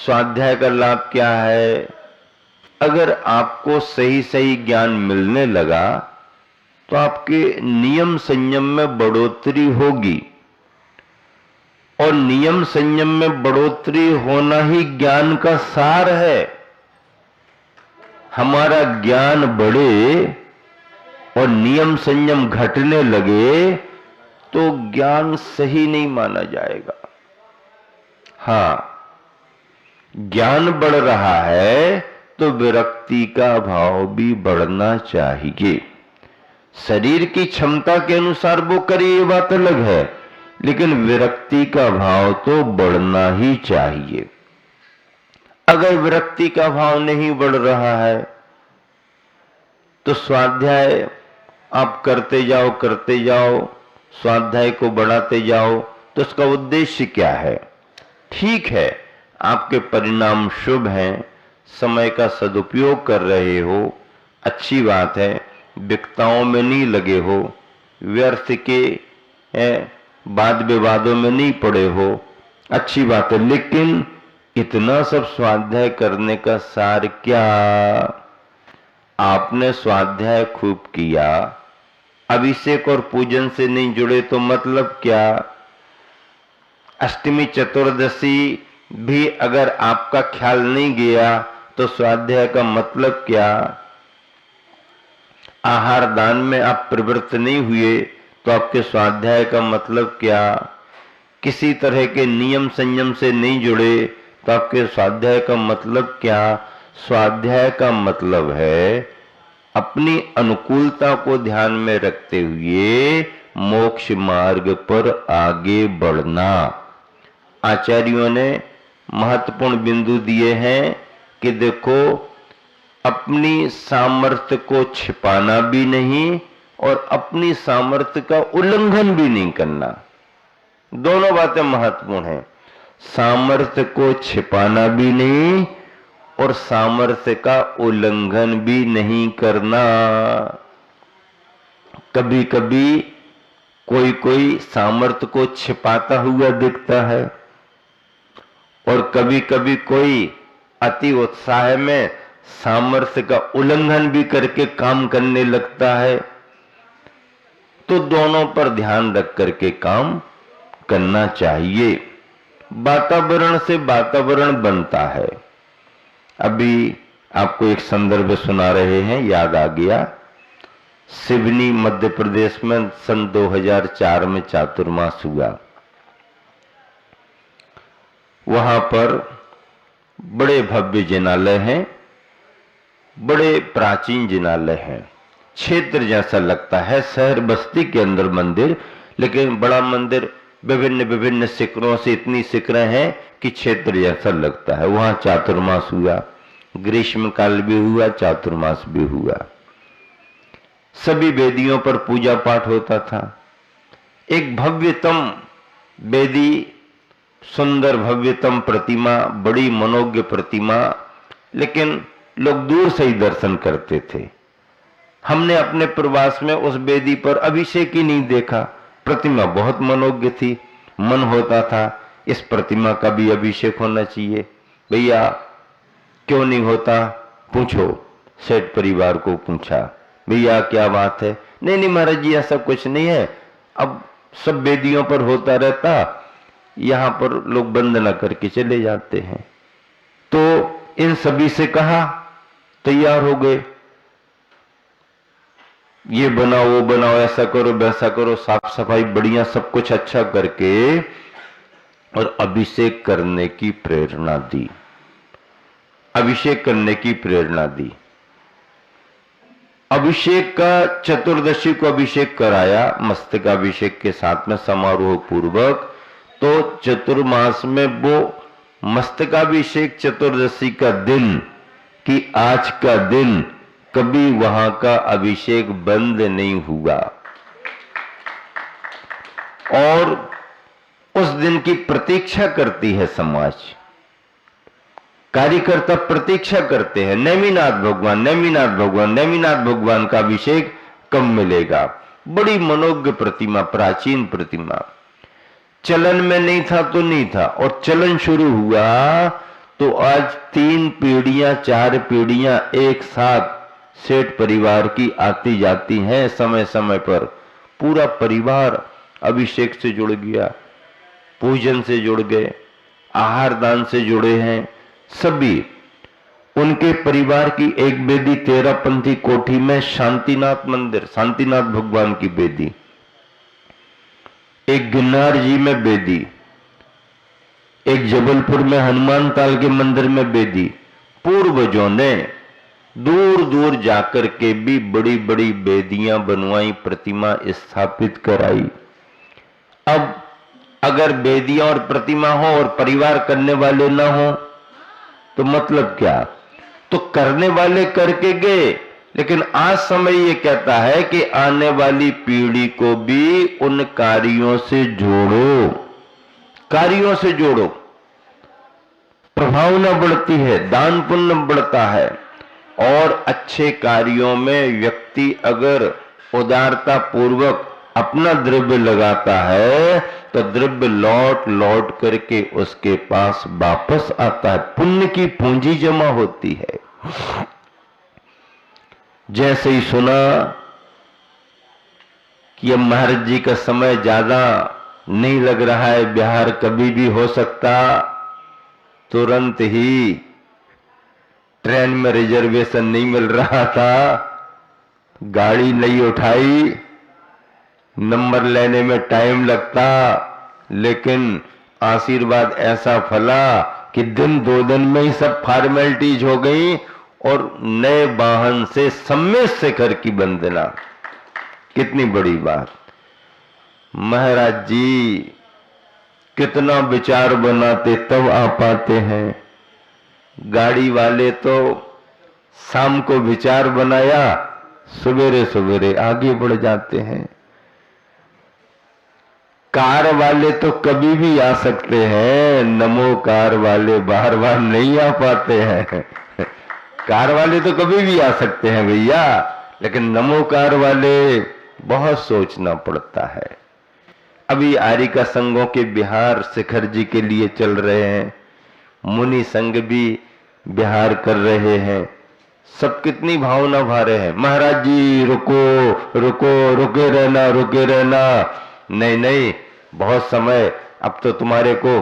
स्वाध्याय का लाभ क्या है? अगर आपको सही सही ज्ञान मिलने लगा तो आपके नियम संयम में बढ़ोतरी होगी, और नियम संयम में बढ़ोतरी होना ही ज्ञान का सार है। हमारा ज्ञान बढ़े और नियम संयम घटने लगे तो ज्ञान सही नहीं माना जाएगा। हां, ज्ञान बढ़ रहा है तो विरक्ति का भाव भी बढ़ना चाहिए। शरीर की क्षमता के अनुसार वो करे, ये बात अलग है, लेकिन विरक्ति का भाव तो बढ़ना ही चाहिए। अगर विरक्ति का भाव नहीं बढ़ रहा है तो स्वाध्याय आप करते जाओ, स्वाध्याय को बढ़ाते जाओ, तो उसका उद्देश्य क्या है? ठीक है, आपके परिणाम शुभ हैं, समय का सदुपयोग कर रहे हो, अच्छी बात है, विकताओं में नहीं लगे हो, व्यर्थ के वाद विवादों में नहीं पड़े हो, अच्छी बात है। लेकिन इतना सब स्वाध्याय करने का सार क्या? आपने स्वाध्याय खूब किया, अभिषेक और पूजन से नहीं जुड़े तो मतलब क्या? अष्टमी चतुर्दशी भी अगर आपका ख्याल नहीं गया तो स्वाध्याय का मतलब क्या? आहार दान में आप प्रवृत्त नहीं हुए तो आपके स्वाध्याय का मतलब क्या? किसी तरह के नियम संयम से नहीं जुड़े तो आपके स्वाध्याय का मतलब क्या? स्वाध्याय का मतलब है अपनी अनुकूलता को ध्यान में रखते हुए मोक्ष मार्ग पर आगे बढ़ना। आचार्यों ने महत्वपूर्ण बिंदु दिए हैं कि देखो, अपनी सामर्थ्य को छिपाना भी नहीं और अपनी सामर्थ्य का उल्लंघन भी नहीं करना। दोनों बातें महत्वपूर्ण हैं। सामर्थ्य को छिपाना भी नहीं और सामर्थ्य का उल्लंघन भी नहीं करना। कभी कभी कोई सामर्थ्य को छिपाता हुआ दिखता है और कभी कभी कोई अति उत्साह में सामर्थ्य का उल्लंघन भी करके काम करने लगता है। तो दोनों पर ध्यान रख करके काम करना चाहिए। वातावरण से वातावरण बनता है। अभी आपको एक संदर्भ सुना रहे हैं, याद आ गया। सिवनी मध्य प्रदेश में सन 2004 में चातुर्मास हुआ। वहां पर बड़े भव्य जिनालय हैं, बड़े प्राचीन जिनालय हैं, क्षेत्र जैसा लगता है, शहर बस्ती के अंदर मंदिर, लेकिन बड़ा मंदिर, विभिन्न विभिन्न शिखरों से इतनी शिखरें हैं कि क्षेत्र जैसा लगता है। वहां चातुर्मास हुआ, ग्रीष्म काल भी हुआ, चातुर्मास भी हुआ। सभी वेदियों पर पूजा पाठ होता था। एक भव्यतम वेदी, सुंदर भव्यतम प्रतिमा, बड़ी मनोज्ञ प्रतिमा, लेकिन लोग दूर से ही दर्शन करते थे। हमने अपने प्रवास में उस वेदी पर अभिषेक ही नहीं देखा। प्रतिमा बहुत मनोज्ञ थी, मन होता था इस प्रतिमा का भी अभिषेक होना चाहिए। भैया क्यों नहीं होता, पूछो। सेठ परिवार को पूछा, भैया क्या बात है? नहीं महाराज जी, ऐसा कुछ नहीं है, अब सब वेदियों पर होता रहता, यहां पर लोग वंदना करके चले जाते हैं। तो इन सभी से कहा, तैयार हो गए, ये बनाओ वो बनाओ, ऐसा करो वैसा करो, साफ सफाई बढ़िया सब कुछ अच्छा करके और अभिषेक करने की प्रेरणा दी। अभिषेक करने की प्रेरणा दी। अभिषेक का चतुर्दशी को अभिषेक कराया, मस्तकाभिषेक के साथ में समारोह पूर्वक। तो चतुर्मास में वो मस्तकाभिषेक चतुर्दशी का दिन कि आज का दिन कभी वहां का अभिषेक बंद नहीं हुआ और उस दिन की प्रतीक्षा करती है समाज। कार्यकर्ता प्रतीक्षा करते हैं, नेमिनाथ भगवान, नेमिनाथ भगवान, नेमिनाथ भगवान का अभिषेक कब मिलेगा। बड़ी मनोज्ञ प्रतिमा, प्राचीन प्रतिमा। चलन में नहीं था तो नहीं था, और चलन शुरू हुआ तो आज 3 पीढ़ियां 4 पीढ़ियां एक साथ सेठ परिवार की आती जाती हैं। समय समय पर पूरा परिवार अभिषेक से जुड़ गया, पूजन से जुड़ गए, आहार दान से जुड़े हैं। सभी उनके परिवार की एक बेदी 13पंथी कोठी में शांतिनाथ मंदिर, शांतिनाथ भगवान की बेदी, एक गिरनार जी में बेदी, एक जबलपुर में हनुमान ताल के मंदिर में बेदी। पूर्वजों ने दूर दूर जाकर के भी बड़ी बड़ी बेदियां बनवाई, प्रतिमा स्थापित कराई। अब अगर बेदियां और प्रतिमा हो और परिवार करने वाले ना हो तो मतलब क्या? तो करने वाले करके गए, लेकिन आज समय ये कहता है कि आने वाली पीढ़ी को भी उन कार्यों से जोड़ो, कार्यों से जोड़ो। प्रभावना बढ़ती है, दान पुण्य बढ़ता है, और अच्छे कार्यों में व्यक्ति अगर उदारता पूर्वक अपना द्रव्य लगाता है तो द्रव्य लौट लौट करके उसके पास वापस आता है, पुण्य की पूंजी जमा होती है। जैसे ही सुना कि अब महाराज जी का समय ज्यादा नहीं लग रहा है, बिहार कभी भी हो सकता, तुरंत ही ट्रेन में रिजर्वेशन नहीं मिल रहा था, गाड़ी नहीं उठाई, नंबर लेने में टाइम लगता, लेकिन आशीर्वाद ऐसा फला कि दिन 2 दिन में ही सब फॉर्मेलिटीज हो गई और नए वाहन से सम्मेद शिखर की वंदना। कितनी बड़ी बात। महाराज जी कितना विचार बनाते तब आ पाते हैं। गाड़ी वाले तो शाम को विचार बनाया, सवेरे सवेरे आगे बढ़ जाते हैं। कार वाले तो कभी भी आ सकते हैं, नमो कार वाले बार बार नहीं आ पाते हैं। कार वाले तो कभी भी आ सकते हैं भैया, लेकिन नमो कार वाले बहुत सोचना पड़ता है। अभी आरिका संघों के बिहार शिखर जी के लिए चल रहे हैं, मुनि संघ भी बिहार कर रहे हैं, सब कितनी भावना भा रहे हैं। महाराज जी रुको रुको, रुके रहना रुके रहना, नहीं नहीं बहुत समय, अब तो तुम्हारे को।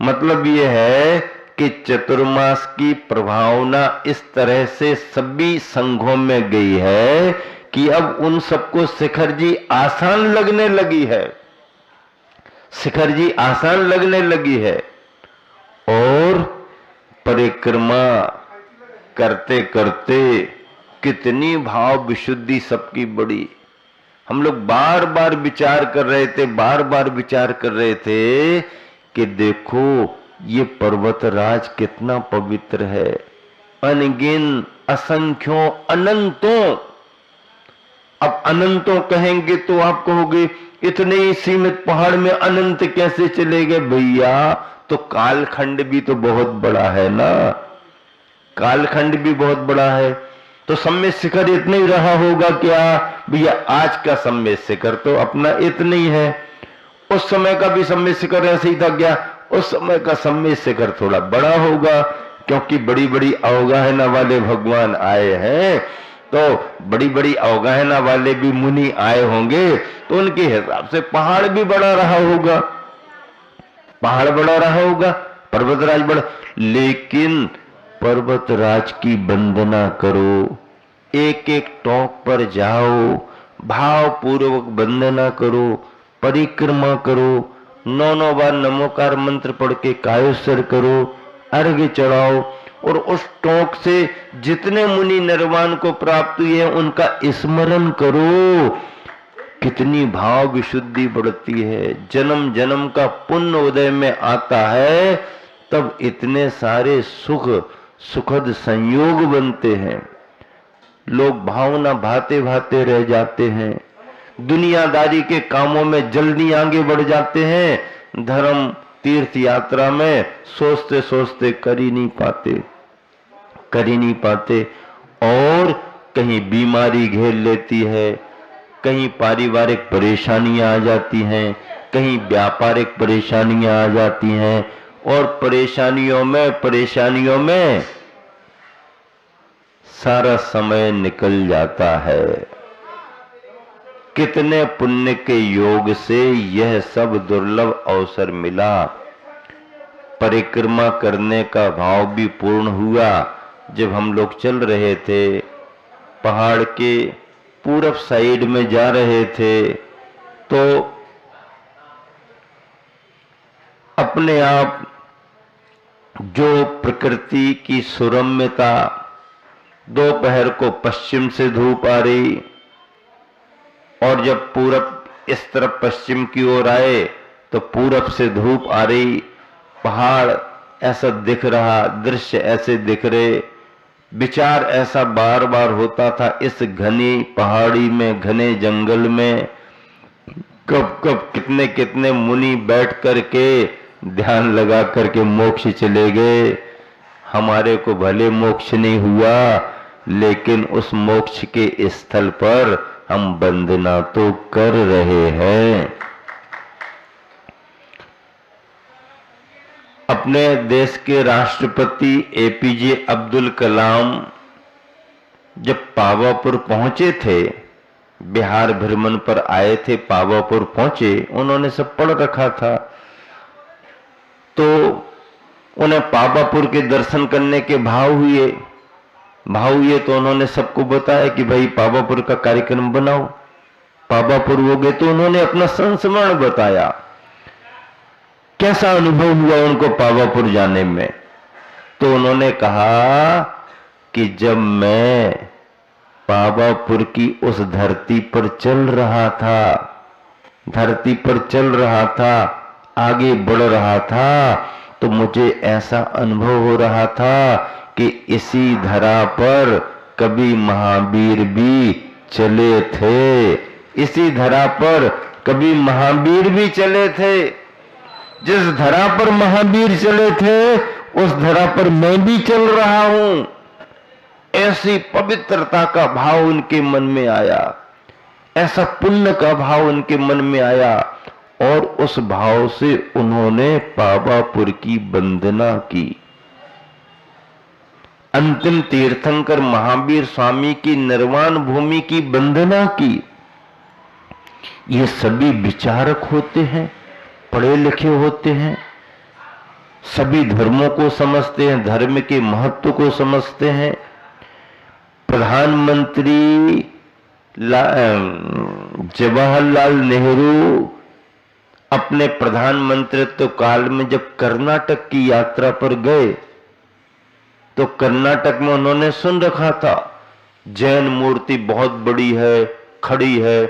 मतलब ये है कि चतुर्मास की प्रभावना इस तरह से सभी संघों में गई है कि अब उन सबको शिखर जी आसान लगने लगी है, शिखर जी आसान लगने लगी है। और परिक्रमा करते करते कितनी भाव विशुद्धि सबकी बड़ी। हम लोग बार बार विचार कर रहे थे, बार बार विचार कर रहे थे कि देखो ये पर्वतराज कितना पवित्र है, अनगिन असंख्यों अनंतों। अब अनंतों कहेंगे तो आप कहोगे इतने ही सीमित पहाड़ में अनंत कैसे चले गए? भैया तो कालखंड भी तो बहुत बड़ा है ना, कालखंड भी बहुत बड़ा है। तो सम्मेद शिखर इतना ही रहा होगा क्या? भैया आज का सम्मेद शिखर तो अपना इतना ही है, उस समय का भी सम्मेद शिखर ऐसे ही था क्या? उस समय का सम्मेद शिखर थोड़ा बड़ा होगा, क्योंकि बड़ी बड़ी अवगाहना वाले भगवान आए हैं, तो बड़ी बड़ी अवगाहना वाले भी मुनि आए होंगे, तो उनके हिसाब से पहाड़ भी बड़ा रहा होगा, पहाड़ बड़ा रहा होगा, पर्वतराज बड़ा। लेकिन पर्वतराज की वंदना करो, एक एक टॉप पर जाओ, भाव पूर्वक वंदना करो, परिक्रमा करो, 9 बार नमोकार मंत्र पढ़ के कायोत्सर्ग करो, अर्घ्य चढ़ाओ, और उस टोंक से जितने मुनि निर्वाण को प्राप्त हुए हैं उनका स्मरण करो। कितनी भाव विशुद्धि बढ़ती है, जन्म जन्म का पुण्य उदय में आता है, तब इतने सारे सुख सुखद संयोग बनते हैं। लोग भावना भाते भाते रह जाते हैं, दुनियादारी के कामों में जल्दी आगे बढ़ जाते हैं, धर्म तीर्थ यात्रा में सोचते सोचते कर ही नहीं पाते, और कहीं बीमारी घेर लेती है, कहीं पारिवारिक परेशानियां आ जाती हैं, कहीं व्यापारिक परेशानियां आ जाती हैं, और परेशानियों में सारा समय निकल जाता है। कितने पुण्य के योग से यह सब दुर्लभ अवसर मिला। परिक्रमा करने का भाव भी पूर्ण हुआ। जब हम लोग चल रहे थे, पहाड़ के पूरब साइड में जा रहे थे, तो अपने आप जो प्रकृति की सुरम्यता, दोपहर को पश्चिम से धूप आ रही और जब पूरब इस तरफ पश्चिम की ओर आए तो पूरब से धूप आ रही, पहाड़ ऐसा दिख रहा, दृश्य ऐसे दिख रहे, विचार ऐसा बार बार होता था, इस घनी पहाड़ी में, घने जंगल में कब कब कितने कितने मुनि बैठ करके ध्यान लगा करके मोक्ष चले गए। हमारे को भले मोक्ष नहीं हुआ, लेकिन उस मोक्ष के स्थल पर हम वंदना तो कर रहे हैं। अपने देश के राष्ट्रपति एपीजे अब्दुल कलाम जब पावापुर पहुंचे थे, बिहार भ्रमण पर आए थे, पावापुर पहुंचे, उन्होंने सब पढ़ रखा था, तो उन्हें पावापुर के दर्शन करने के भाव हुए तो उन्होंने सबको बताया कि भाई पावापुर का कार्यक्रम बनाओ। पावापुर हो गए तो उन्होंने अपना संस्मरण बताया, कैसा अनुभव हुआ उनको पावापुर जाने में। तो उन्होंने कहा कि जब मैं पावापुर की उस धरती पर चल रहा था, आगे बढ़ रहा था, तो मुझे ऐसा अनुभव हो रहा था कि इसी धरा पर कभी महावीर भी चले थे, इसी धरा पर कभी महावीर भी चले थे। जिस धरा पर महावीर चले थे, उस धरा पर मैं भी चल रहा हूं। ऐसी पवित्रता का भाव उनके मन में आया, ऐसा पुण्य का भाव उनके मन में आया, और उस भाव से उन्होंने पावापुर की वंदना की। अंतिम तीर्थंकर महावीर स्वामी की निर्वाण भूमि की वंदना की। ये सभी विचारक होते हैं, पढ़े लिखे होते हैं, सभी धर्मों को समझते हैं, धर्म के महत्व को समझते हैं। प्रधानमंत्री जवाहरलाल नेहरू अपने प्रधानमंत्रित्व काल में जब कर्नाटक की यात्रा पर गए, तो कर्नाटक में उन्होंने सुन रखा था जैन मूर्ति बहुत बड़ी है, खड़ी है,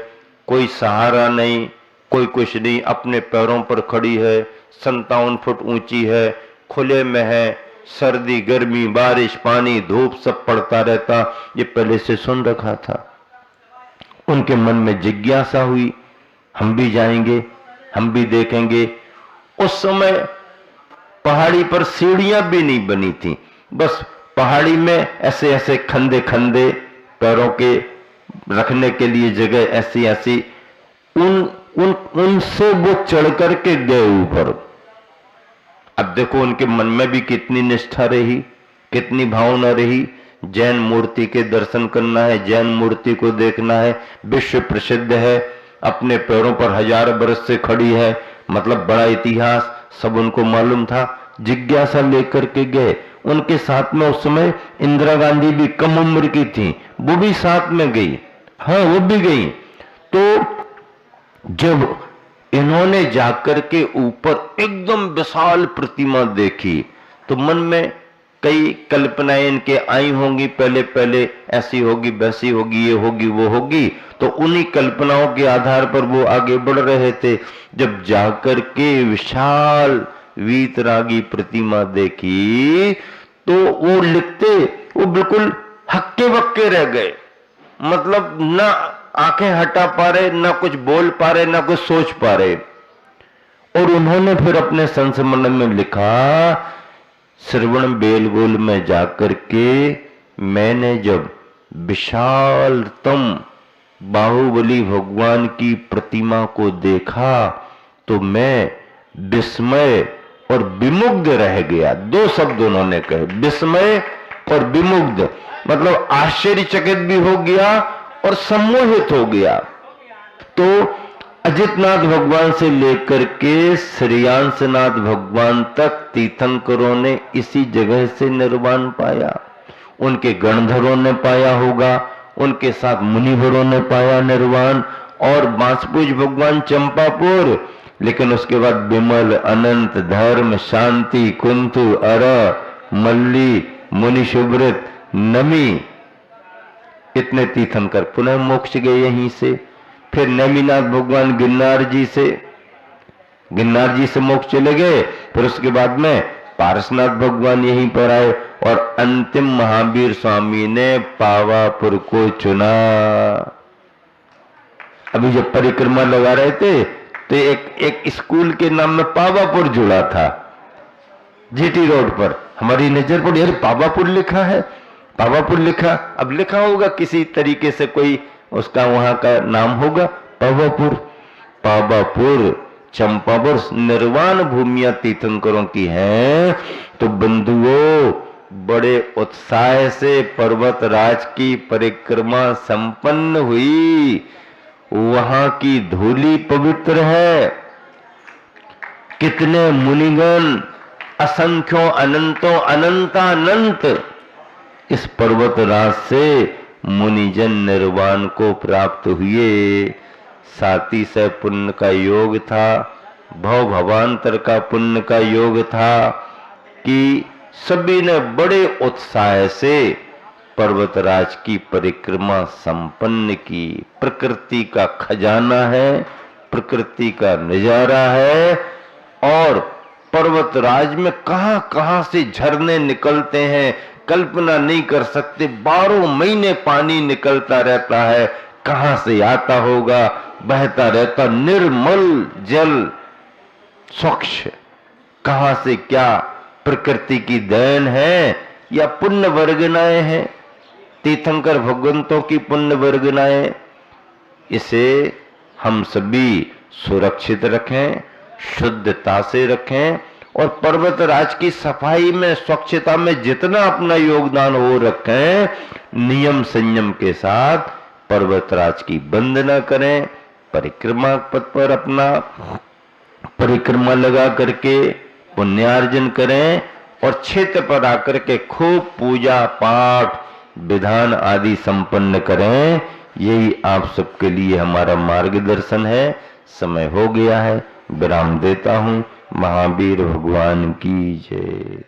कोई सहारा नहीं, कोई कुछ नहीं, अपने पैरों पर खड़ी है, 57 फुट ऊंची है, खुले में है, सर्दी गर्मी बारिश पानी धूप सब पड़ता रहता। ये पहले से सुन रखा था। उनके मन में जिज्ञासा हुई, हम भी जाएंगे, हम भी देखेंगे। उस समय पहाड़ी पर सीढ़ियां भी नहीं बनी थी, बस पहाड़ी में ऐसे ऐसे खंदे खंदे, पैरों के रखने के लिए जगह ऐसी ऐसी, उनसे वो चढ़ करके गए ऊपर। अब देखो उनके मन में भी कितनी निष्ठा रही, कितनी भावना रही। जैन मूर्ति के दर्शन करना है, जैन मूर्ति को देखना है, विश्व प्रसिद्ध है, अपने पैरों पर 1000 वर्ष से खड़ी है, मतलब बड़ा इतिहास, सब उनको मालूम था। जिज्ञासा लेकर के गए। उनके साथ में उस समय इंदिरा गांधी भी कम उम्र की थी, वो भी साथ में गई। हाँ, वो भी गई। तो जब इन्होंने जाकर के ऊपर एकदम विशाल प्रतिमा देखी, तो मन में कई कल्पनाएं इनके आई होंगी, पहले पहले ऐसी होगी, वैसी होगी, ये होगी, वो होगी। तो उन्हीं कल्पनाओं के आधार पर वो आगे बढ़ रहे थे। जब जाकर के विशाल वीतरागी प्रतिमा देखी, तो वो लिखते वो बिल्कुल हक्के बक्के रह गए। मतलब ना आंखें हटा पा रहे, ना कुछ बोल पा रहे, ना कुछ सोच पा रहे। और उन्होंने फिर अपने संस्मरण में लिखा, श्रवण बेलगोल में जाकर के मैंने जब विशालतम बाहुबली भगवान की प्रतिमा को देखा, तो मैं विस्मय और विमुग्ध रह गया। दो शब्द उन्होंने कहे, विस्मय और विमुग्ध, मतलब आश्चर्यचकित भी हो गया और सम्मोहित हो गया। तो अजितनाथ भगवान से लेकर के श्रेयांसनाथ भगवान तक तीर्थंकरों ने इसी जगह से निर्वाण पाया। उनके गणधरों ने पाया होगा, उनके साथ मुनिवरों ने पाया निर्वाण, और बांसपुज भगवान चंपापुर, लेकिन उसके बाद विमल, अनंत, धर्म, शांति, कुंतु, अर, मल्ली, मुनि सुब्रत, नमी, इतने तीर्थंकर पुनः मोक्ष गए यहीं से। फिर नेमिनाथ भगवान गिरनार जी से मोक्ष चले गए। फिर उसके बाद में पारसनाथ भगवान यहीं पर आए और अंतिम महावीर स्वामी ने पावापुर को चुना। अभी जब परिक्रमा लगा रहे थे तो एक स्कूल के नाम में पावापुर जुड़ा था, जीटी रोड पर। हमारी नजर पड़ी, अरे पावापुर लिखा है, पावापुर लिखा, अब लिखा होगा किसी तरीके से, कोई उसका वहां का नाम होगा पावापुर। पावापुर चंपापुर निर्वाण भूमियां तीर्थंकरों की हैं। तो बंधुओं, बड़े उत्साह से पर्वतराज की परिक्रमा संपन्न हुई। वहां की धूली पवित्र है। कितने मुनिगण, असंख्यों, अनंतों, अनंतानंत इस पर्वतराज से मुनिजन निर्वाण को प्राप्त हुए। साथी से पुण्य का योग था, भव भवांतर का पुण्य का योग था कि सभी ने बड़े उत्साह से पर्वतराज की परिक्रमा संपन्न की। प्रकृति का खजाना है, प्रकृति का नजारा है, और पर्वतराज में कहां कहां से झरने निकलते हैं, कल्पना नहीं कर सकते। 12 महीने पानी निकलता रहता है, कहां से आता होगा, बहता रहता निर्मल जल, स्वच्छ। कहां से, क्या प्रकृति की देन है या पुण्य वर्गनाएं हैं, तीर्थंकर भगवंतों की पुण्य वर्गनाएं। इसे हम सभी सुरक्षित रखें, शुद्धता से रखें, और पर्वतराज की सफाई में, स्वच्छता में जितना अपना योगदान हो रखें, नियम संयम के साथ पर्वतराज की वंदना करें। परिक्रमा पथ पर अपना परिक्रमा लगा करके पुण्यार्जन करें, और क्षेत्र पर आकर के खूब पूजा पाठ विधान आदि संपन्न करें। यही आप सबके लिए हमारा मार्गदर्शन है। समय हो गया है, विराम देता हूं। महावीर भगवान की जय।